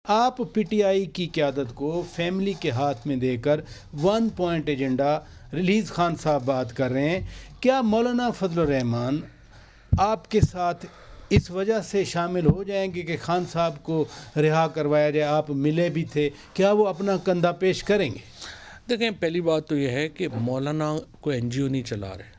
آپ P T I کی قیادت کو فیملی کے ہاتھ میں دے کر 1 پوائنٹ ایجنڈا ریلیز خان صاحب بات کر رہے ہیں. کیا مولانا فضل الرحمان آپ کے ساتھ اس وجہ سے شامل ہو جائیں گے کہ خان صاحب کو رہا کروایا جائے؟ آپ ملے بھی تھے, کیا وہ اپنا کندھا پیش کریں گے؟ دیکھیں, پہلی بات تو یہ ہے کہ مولانا کوئی این جی او نہیں چلا رہے,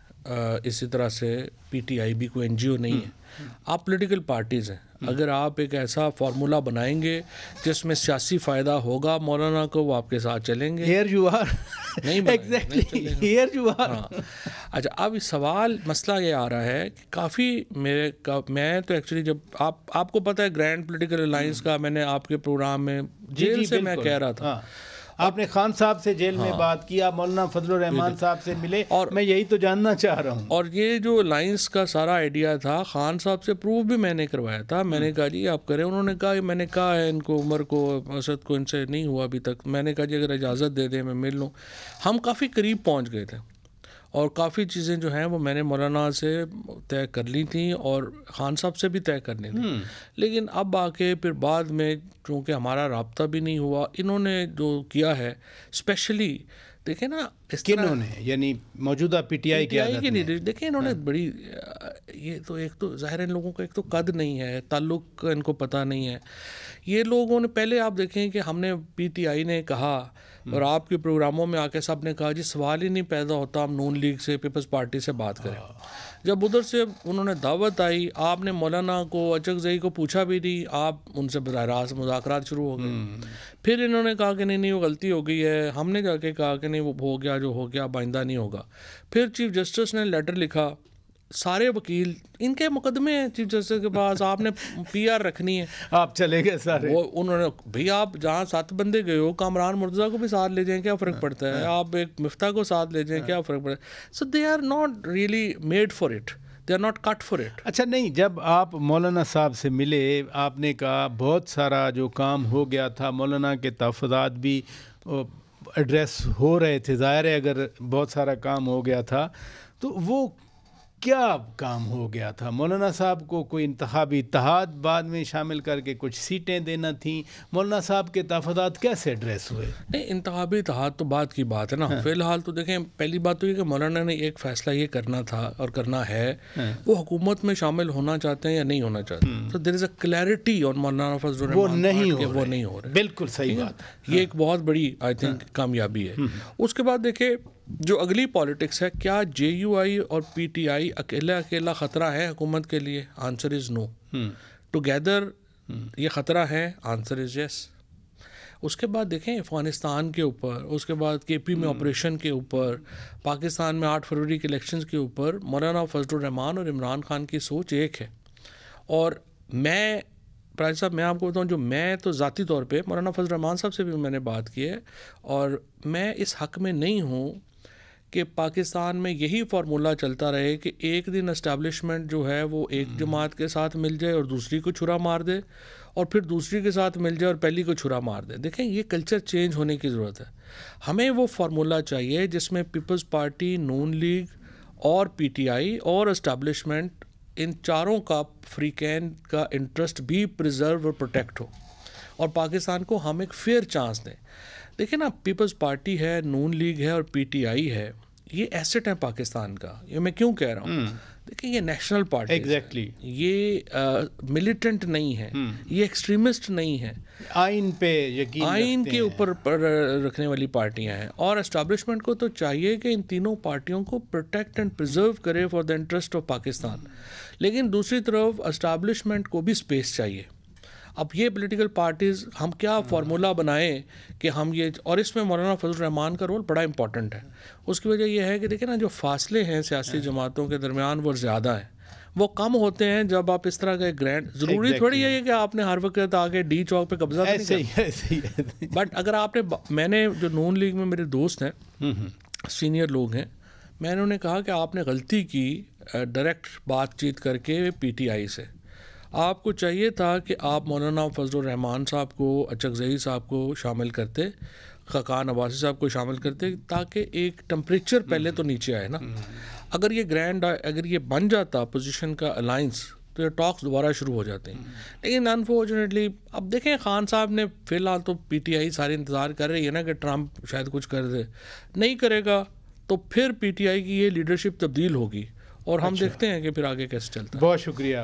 اسی طرح سے پی ٹی آئی بھی کوئی این جی او نہیں ہے. آپ پولیٹیکل پارٹیز ہیں. اگر آپ ایک ایسا فارمولا بنائیں گے جس میں سیاسی فائدہ ہوگا مولانا کو, وہ آپ کے ساتھ چلیں گے. Here you are. نہیں ایگزیکٹلی, ہیئر یو آر. اچھا, اب سوال مسئلہ یہ آ رہا ہے کہ کافی میں تو ایکچولی جب آپ کو پتہ ہے گرینڈ پولیٹیکل الائنس کا, میں نے آپ کے پروگرام میں جیل سے میں کہہ رہا تھا, آپ نے خان صاحب سے جیل میں بات کی, آپ مولانا فضل الرحمان صاحب سے ملے, اور میں یہی تو جاننا چاہ رہا ہوں. اور یہ جو الائنس کا سارا آئیڈیا تھا خان صاحب سے پروف بھی میں نے کروایا تھا. میں نے کہا جی آپ کریں. انہوں نے کہا میں نے کہا ہے ان کو, عمر کو, اسد کو, ان سے نہیں ہوا ابھی تک. میں نے کہا جی اگر اجازت دے دیں میں مل لوں. ہم کافی قریب پہنچ گئے تھے اور کافی چیزیں جو ہیں وہ میں نے مولانا سے طے کر لی تھیں اور خان صاحب سے بھی طے کرنی تھی. لیکن اب آ کے پھر بعد میں چونکہ ہمارا رابطہ بھی نہیں ہوا, انہوں نے جو کیا ہے اسپیشلی دیکھیں نا اس کنہوں نے, یعنی موجودہ پی ٹی آئی کی دیکھیں انہوں نے بڑی, یہ تو ایک تو ظاہر ان لوگوں کا ایک تو قد نہیں ہے, تعلق ان کو پتہ نہیں ہے. یہ لوگوں نے پہلے آپ دیکھیں کہ ہم نے پی ٹی آئی نے کہا اور آپ کے پروگراموں میں آ کے سب نے کہا جی سوال ہی نہیں پیدا ہوتا ہم نون لیگ سے, پیپلز پارٹی سے بات کریں. جب ادھر سے انہوں نے دعوت آئی, آپ نے مولانا کو, اچکزئی کو پوچھا بھی نہیں, آپ ان سے براہ راست مذاکرات شروع ہو گئے. پھر انہوں نے کہا کہ نہیں وہ غلطی ہو گئی ہے. ہم نے جا کے کہا کہ نہیں وہ ہو گیا جو ہو گیا, آئندہ نہیں ہوگا. پھر چیف جسٹس نے لیٹر لکھا, سارے وکیل ان کے مقدمے ہیں چیف جسٹس کے پاس, آپ نے پی آر رکھنی ہے, آپ چلے گئے سارے. وہ انہوں نے بھئی آپ جہاں 7 بندے گئے ہو, کامران مرتضیٰ کو بھی ساتھ لے جائیں کیا فرق پڑتا ہے, آپ ایک مفتاح کو ساتھ لے جائیں کیا فرق پڑتا ہے. So they are not really made for it, they are not cut for it. اچھا نہیں, جب آپ مولانا صاحب سے ملے آپ نے کہا بہت سارا جو کام ہو گیا تھا, مولانا کے تحفظات بھی ایڈریس ہو رہے تھے, ظاہر ہے اگر بہت سارا کام ہو گیا تھا تو وہ کیا کام ہو گیا تھا؟ مولانا صاحب کو کوئی انتخابی اتحاد بعد میں شامل کر کے کچھ سیٹیں دینا تھیں, مولانا صاحب کے تحفظات کیسے ایڈریس ہوئے؟ نہیں, انتخابی اتحاد تو بعد کی بات ہے نا. فی الحال تو دیکھیں پہلی بات تو یہ کہ مولانا نے ایک فیصلہ یہ کرنا تھا اور کرنا ہے, وہ حکومت میں شامل ہونا چاہتے ہیں یا نہیں ہونا چاہتے. تو دیر از اے کلیئرٹی آن مولانا فضل الرحمان, وہ نہیں ہو رہے. بالکل صحیح بات, یہ ایک بہت بڑی آئی تھنک کامیابی ہے. اس کے بعد دیکھیں جو اگلی پالیٹکس ہے, کیا جے یو آئی اور پی ٹی آئی اکیلا خطرہ ہے حکومت کے لیے؟ Answer is know. ٹوگیدر یہ خطرہ ہے؟ آنسر از یس. اس کے بعد دیکھیں افغانستان کے اوپر, اس کے بعد کے پی میں آپریشن کے اوپر, پاکستان میں 8 فروری کے الیکشنز کے اوپر مولانا فضل الرحمان اور عمران خان کی سوچ ایک ہے. اور میں پرائز صاحب میں آپ کو بتاؤں, جو میں تو ذاتی طور پہ مولانا فضل الرحمان صاحب سے بھی میں نے بات کی ہے, اور میں اس حق میں نہیں ہوں کہ پاکستان میں یہی فارمولہ چلتا رہے کہ ایک دن اسٹیبلشمنٹ جو ہے وہ ایک جماعت کے ساتھ مل جائے اور دوسری کو چھرا مار دے, اور پھر دوسری کے ساتھ مل جائے اور پہلی کو چھرا مار دے. دیکھیں یہ کلچر چینج ہونے کی ضرورت ہے. ہمیں وہ فارمولہ چاہیے جس میں پیپلز پارٹی, نون لیگ اور پی ٹی آئی اور اسٹیبلشمنٹ, ان چاروں کا فریقین کا انٹرسٹ بھی پریزرو اور پروٹیکٹ ہو, اور پاکستان کو ہم ایک فیئر چانس دیں. دیکھیں نا, پیپلز پارٹی ہے, نون لیگ ہے اور پی ٹی آئی ہے, یہ ایسٹ ہے پاکستان کا. یہ میں کیوں کہہ رہا ہوں, دیکھیں یہ نیشنل پارٹی, ایگزیکٹلی, یہ ملیٹنٹ نہیں ہے, یہ ایکسٹریمسٹ نہیں ہے, آئین پہ یقین, آئین کے اوپر رکھنے والی پارٹیاں ہیں. اور اسٹیبلشمنٹ کو تو چاہیے کہ ان تینوں پارٹیوں کو پروٹیکٹ اینڈ پرزرو کرے for the interest of Pakistan. لیکن دوسری طرف اسٹیبلشمنٹ کو بھی اسپیس چاہیے. اب یہ پولیٹیکل پارٹیز ہم کیا فارمولہ بنائیں کہ ہم یہ, اور اس میں مولانا فضل الرحمان کا رول بڑا امپورٹنٹ ہے. اس کی وجہ یہ ہے کہ دیکھیں نا, جو فاصلے ہیں سیاسی جماعتوں کے درمیان وہ زیادہ ہیں, وہ کم ہوتے ہیں جب آپ اس طرح کا گرینڈ, ضروری تھوڑی ہے کہ آپ نے ہر وقت آگے ڈی چوک پہ قبضہ نہیں کرنا. بٹ اگر آپ نے, میں نے جو نون لیگ میں میرے دوست ہیں, سینئر لوگ ہیں, میں نے انہیں کہا کہ آپ نے غلطی کی ڈائریکٹ بات چیت کر کے پی ٹی آئی سے. آپ کو چاہیے تھا کہ آپ مولانا فضل الرحمان صاحب کو, اچکزئی صاحب کو شامل کرتے, خاقان عباسی صاحب کو شامل کرتے, تاکہ ایک ٹمپریچر پہلے تو نیچے آئے نا. اگر یہ گرینڈ, اگر یہ بن جاتا پوزیشن کا الائنس, تو تو یہ ٹاکس دوبارہ شروع ہو جاتے ہیں. لیکن انفارچونیٹلی اب دیکھیں خان صاحب نے فی الحال تو پی ٹی آئی سارے انتظار کر رہی ہے نا کہ ٹرمپ شاید کچھ کر دے. نہیں کرے گا تو پھر پی ٹی آئی کی یہ لیڈرشپ تبدیل ہوگی اور ہم دیکھتے ہیں کہ پھر آگے کیسے چلتا ہے. بہت شکریہ.